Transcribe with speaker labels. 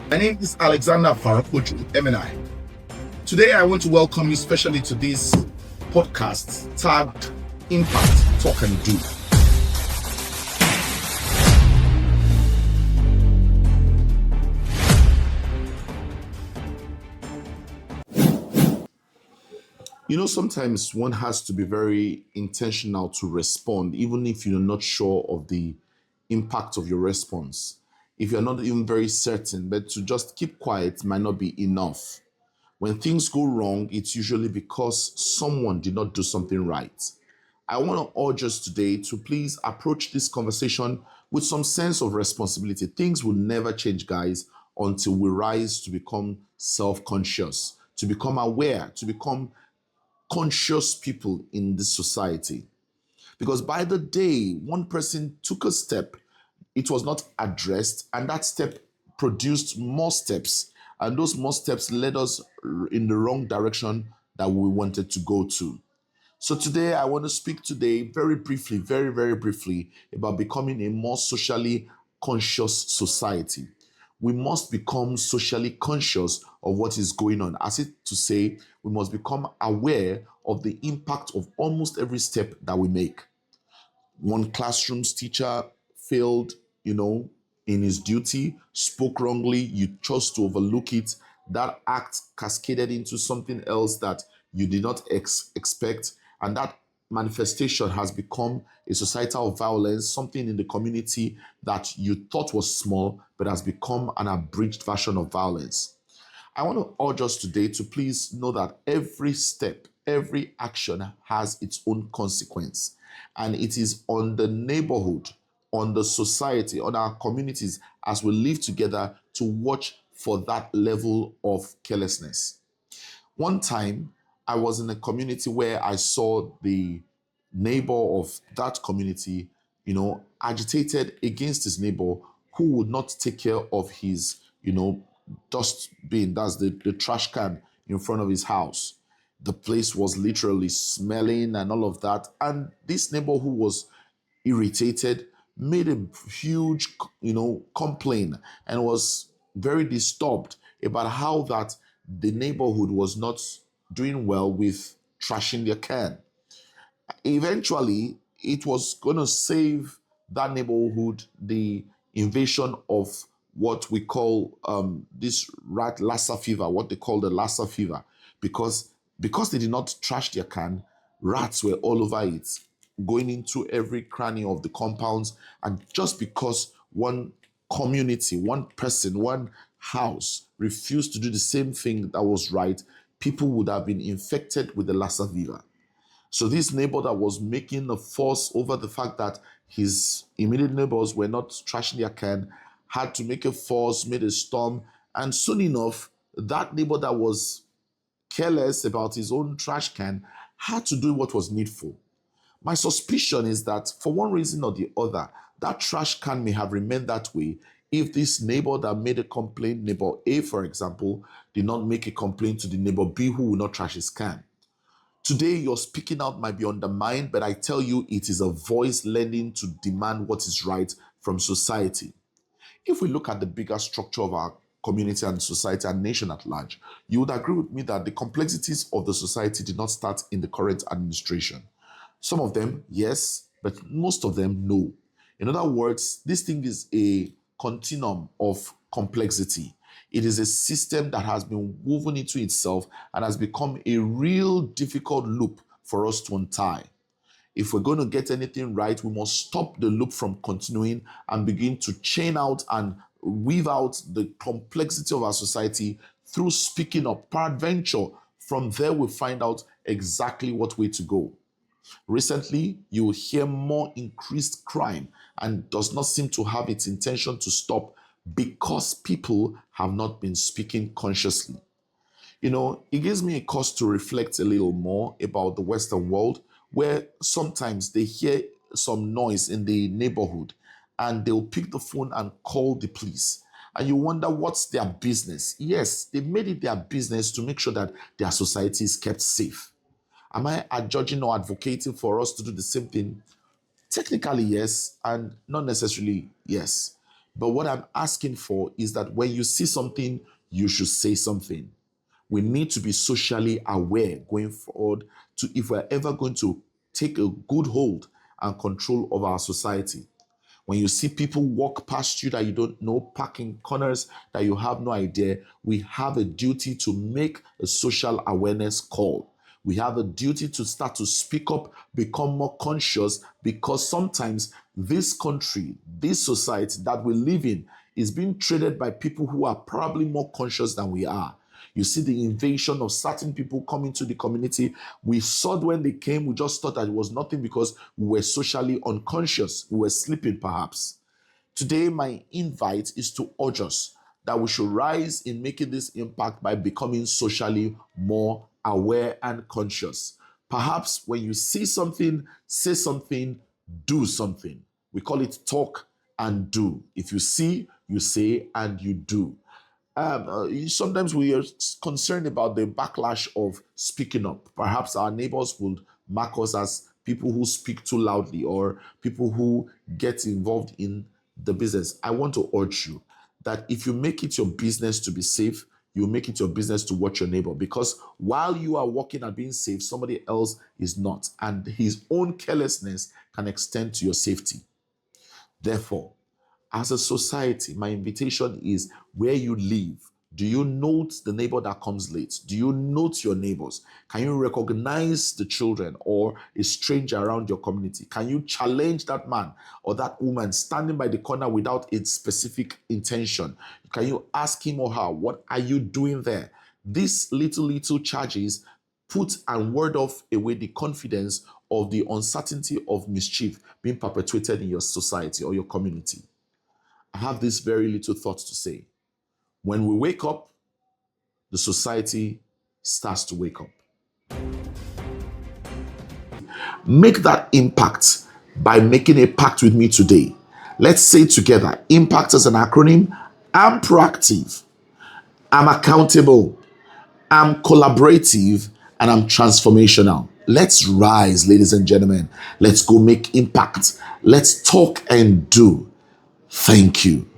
Speaker 1: My name is Alexander Faranpojo mni. Today, I want to welcome you specially to this podcast tagged Impact Talk and Do. Sometimes one has to be very intentional to respond, even if you're not sure of the impact of your response. If you're not even very certain, but to just keep quiet might not be enough. When things go wrong, it's usually because someone did not do something right. I want to urge us today to please approach this conversation with some sense of responsibility. Things will never change, guys, until we rise to become self conscious, to become aware, to become conscious people in this society. Because by the day one person took a step, it was not addressed, and that step produced more steps, and those more steps led us in the wrong direction that we wanted to go to. So today I want to speak today very briefly, very, very briefly, about becoming a more socially conscious society. We must become socially conscious of what is going on. As if to say, we must become aware of the impact of almost every step that we make. One classroom's teacher failed, in his duty, spoke wrongly, you chose to overlook it. That act cascaded into something else that you did not expect. And that manifestation has become a societal violence, something in the community that you thought was small, but has become an abridged version of violence. I want to urge us today to please know that every step, every action has its own consequence. And it is on the neighborhood, on the society, on our communities as we live together to watch for that level of carelessness. One time, I was in a community where I saw the neighbor of that community, agitated against his neighbor who would not take care of his, dust bin, that's the trash can in front of his house. The place was literally smelling and all of that. And this neighbor who was irritated made a huge, complaint and was very disturbed about how that the neighborhood was not doing well with trashing their can. Eventually, it was going to save that neighborhood the invasion of what we call this rat Lassa fever, what they call the Lassa fever, because they did not trash their can, rats were all over it, going into every cranny of the compounds, and just because one community, one person, one house refused to do the same thing that was right, people would have been infected with the Lassa fever. So this neighbor that was making a fuss over the fact that his immediate neighbors were not trashing their can had to make a fuss, made a storm, and soon enough, that neighbor that was careless about his own trash can had to do what was needful. My suspicion is that for one reason or the other, that trash can may have remained that way if this neighbor that made a complaint, neighbor A, for example, did not make a complaint to the neighbor B who will not trash his can. Today, your speaking out might be undermined, but I tell you, it is a voice learning to demand what is right from society. If we look at the bigger structure of our community and society and nation at large, you would agree with me that the complexities of the society did not start in the current administration. Some of them, yes, but most of them, no. In other words, this thing is a continuum of complexity. It is a system that has been woven into itself and has become a real difficult loop for us to untie. If we're going to get anything right, we must stop the loop from continuing and begin to chain out and weave out the complexity of our society through speaking up. Peradventure, from there we find out exactly what way to go. Recently, you will hear more increased crime and does not seem to have its intention to stop because people have not been speaking consciously. It gives me a cause to reflect a little more about the Western world, where sometimes they hear some noise in the neighborhood and they'll pick the phone and call the police. And you wonder what's their business. Yes, they made it their business to make sure that their society is kept safe. Am I adjudging or advocating for us to do the same thing? Technically, yes, and not necessarily yes. But what I'm asking for is that when you see something, you should say something. We need to be socially aware going forward to if we're ever going to take a good hold and control of our society. When you see people walk past you that you don't know, parking corners that you have no idea, we have a duty to make a social awareness call. We have a duty to start to speak up, become more conscious, because sometimes this country, this society that we live in is being traded by people who are probably more conscious than we are. You see the invasion of certain people coming to the community. We saw when they came, we just thought that it was nothing because we were socially unconscious. We were sleeping, perhaps. Today, my invite is to urge us that we should rise in making this impact by becoming socially more aware and conscious. Perhaps when you see something, say something, do something. We call it talk and do. If you see, you say, and you do. Sometimes we are concerned about the backlash of speaking up. Perhaps our neighbors would mark us as people who speak too loudly or people who get involved in the business. I want to urge you that if you make it your business to be safe, you make it your business to watch your neighbor, because while you are working and being safe, somebody else is not, and his own carelessness can extend to your safety. Therefore, as a society, my invitation is where you live. Do you note the neighbor that comes late? Do you note your neighbors? Can you recognize the children or a stranger around your community? Can you challenge that man or that woman standing by the corner without a specific intention? Can you ask him or her, what are you doing there? These little charges put and ward off away the confidence of the uncertainty of mischief being perpetuated in your society or your community. I have this very little thought to say. When we wake up, the society starts to wake up. Make that impact by making a pact with me today. Let's say together, impact as an acronym. I'm proactive, I'm accountable, I'm collaborative, and I'm transformational. Let's rise, ladies and gentlemen. Let's go make impact. Let's talk and do. Thank you.